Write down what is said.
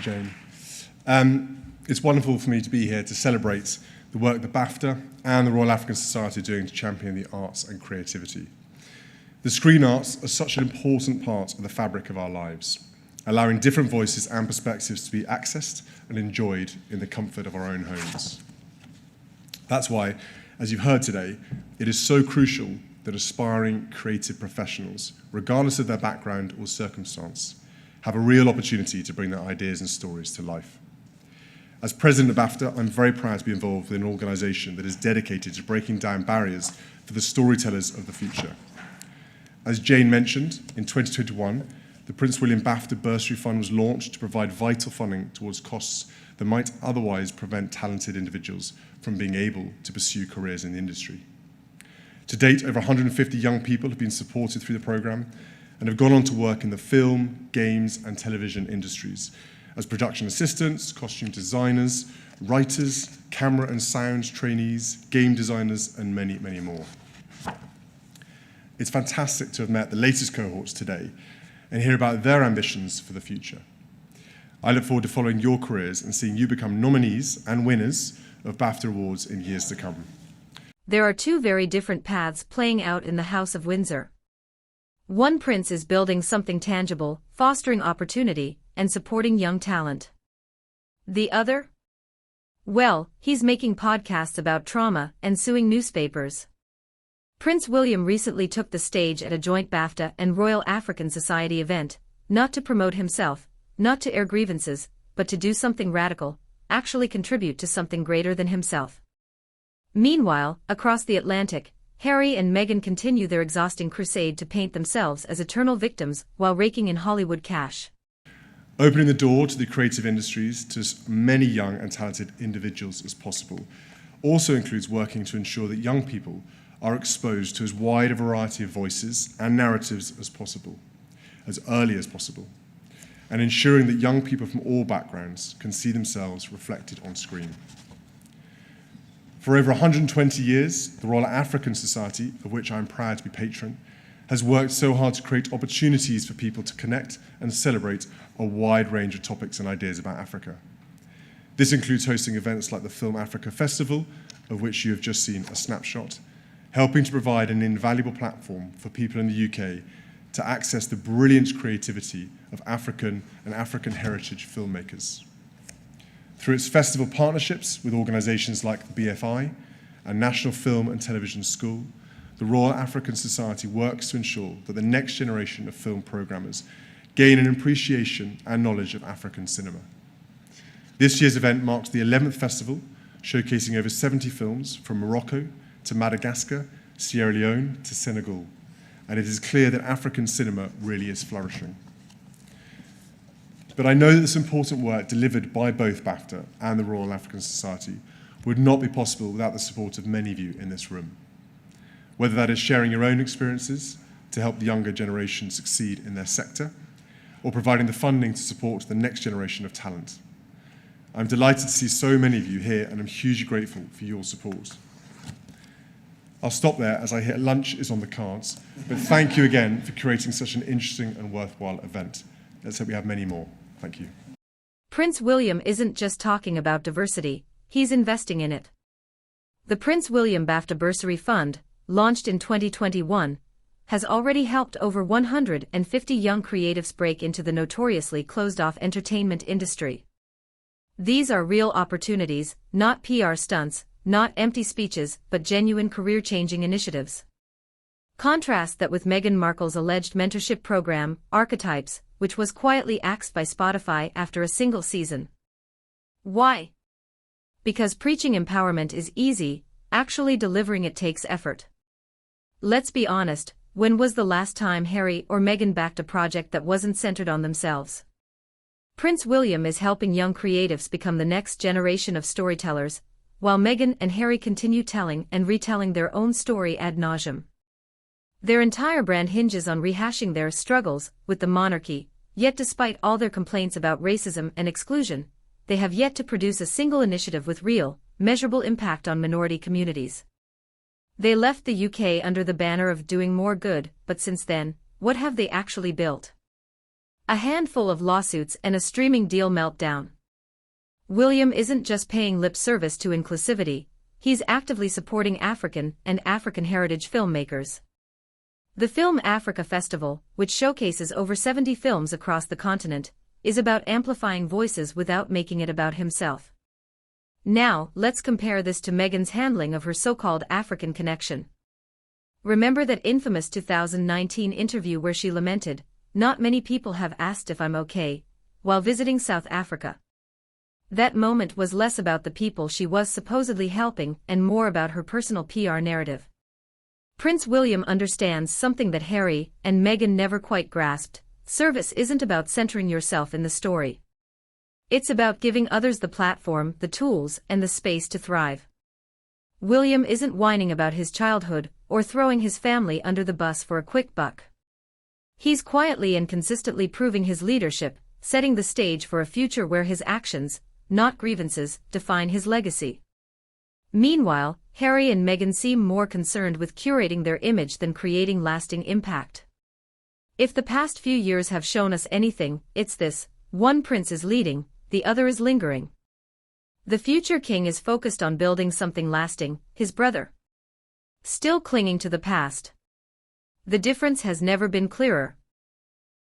Jane. It's wonderful for me to be here to celebrate the work that BAFTA and the Royal African Society are doing to champion the arts and creativity. The screen arts are such an important part of the fabric of our lives, allowing different voices and perspectives to be accessed and enjoyed in the comfort of our own homes. That's why, as you've heard today, it is so crucial that aspiring creative professionals, regardless of their background or circumstance, have a real opportunity to bring their ideas and stories to life. As president of BAFTA, I'm very proud to be involved with an organisation that is dedicated to breaking down barriers for the storytellers of the future. As Jane mentioned, in 2021, the Prince William BAFTA Bursary Fund was launched to provide vital funding towards costs that might otherwise prevent talented individuals from being able to pursue careers in the industry. To date, over 150 young people have been supported through the programme and have gone on to work in the film, games and television industries as production assistants, costume designers, writers, camera and sound trainees, game designers and many, many more. It's fantastic to have met the latest cohorts today and hear about their ambitions for the future. I look forward to following your careers and seeing you become nominees and winners of BAFTA Awards in years to come. There are two very different paths playing out in the House of Windsor. One prince is building something tangible, fostering opportunity, and supporting young talent. The other? Well, he's making podcasts about trauma and suing newspapers. Prince William recently took the stage at a joint BAFTA and Royal African Society event, not to promote himself, not to air grievances, but to do something radical, actually contribute to something greater than himself. Meanwhile, across the Atlantic, Harry and Meghan continue their exhausting crusade to paint themselves as eternal victims while raking in Hollywood cash. Opening the door to the creative industries to as many young and talented individuals as possible also includes working to ensure that young people are exposed to as wide a variety of voices and narratives as possible, as early as possible, and ensuring that young people from all backgrounds can see themselves reflected on screen. For over 120 years, the Royal African Society, of which I am proud to be patron, has worked so hard to create opportunities for people to connect and celebrate a wide range of topics and ideas about Africa. This includes hosting events like the Film Africa Festival, of which you have just seen a snapshot, helping to provide an invaluable platform for people in the UK to access the brilliant creativity of African and African heritage filmmakers. Through its festival partnerships with organisations like the BFI and National Film and Television School, the Royal African Society works to ensure that the next generation of film programmers gain an appreciation and knowledge of African cinema. This year's event marks the 11th festival, showcasing over 70 films from Morocco to Madagascar, Sierra Leone to Senegal, and it is clear that African cinema really is flourishing. But I know that this important work delivered by both BAFTA and the Royal African Society would not be possible without the support of many of you in this room. Whether that is sharing your own experiences to help the younger generation succeed in their sector, or providing the funding to support the next generation of talent. I'm delighted to see so many of you here and I'm hugely grateful for your support. I'll stop there as I hear lunch is on the cards, but thank you again for creating such an interesting and worthwhile event. Let's hope we have many more. Thank you. Prince William isn't just talking about diversity, he's investing in it. The Prince William BAFTA Bursary Fund, launched in 2021, has already helped over 150 young creatives break into the notoriously closed-off entertainment industry. These are real opportunities, not PR stunts, not empty speeches, but genuine career-changing initiatives. Contrast that with Meghan Markle's alleged mentorship program, Archetypes, which was quietly axed by Spotify after a single season. Why? Because preaching empowerment is easy, actually delivering it takes effort. Let's be honest, when was the last time Harry or Meghan backed a project that wasn't centered on themselves? Prince William is helping young creatives become the next generation of storytellers, while Meghan and Harry continue telling and retelling their own story ad nauseam. Their entire brand hinges on rehashing their struggles with the monarchy, yet despite all their complaints about racism and exclusion, they have yet to produce a single initiative with real, measurable impact on minority communities. They left the UK under the banner of doing more good, but since then, what have they actually built? A handful of lawsuits and a streaming deal meltdown. William isn't just paying lip service to inclusivity, he's actively supporting African and African heritage filmmakers. The Film Africa Festival, which showcases over 70 films across the continent, is about amplifying voices without making it about himself. Now, let's compare this to Meghan's handling of her so-called African connection. Remember that infamous 2019 interview where she lamented, "Not many people have asked if I'm okay," while visiting South Africa. That moment was less about the people she was supposedly helping and more about her personal PR narrative. Prince William understands something that Harry and Meghan never quite grasped: service isn't about centering yourself in the story. It's about giving others the platform, the tools, and the space to thrive. William isn't whining about his childhood or throwing his family under the bus for a quick buck. He's quietly and consistently proving his leadership, setting the stage for a future where his actions, not grievances, define his legacy. Meanwhile, Harry and Meghan seem more concerned with curating their image than creating lasting impact. If the past few years have shown us anything, it's this: one prince is leading, the other is lingering. The future king is focused on building something lasting, his brother still clinging to the past. The difference has never been clearer: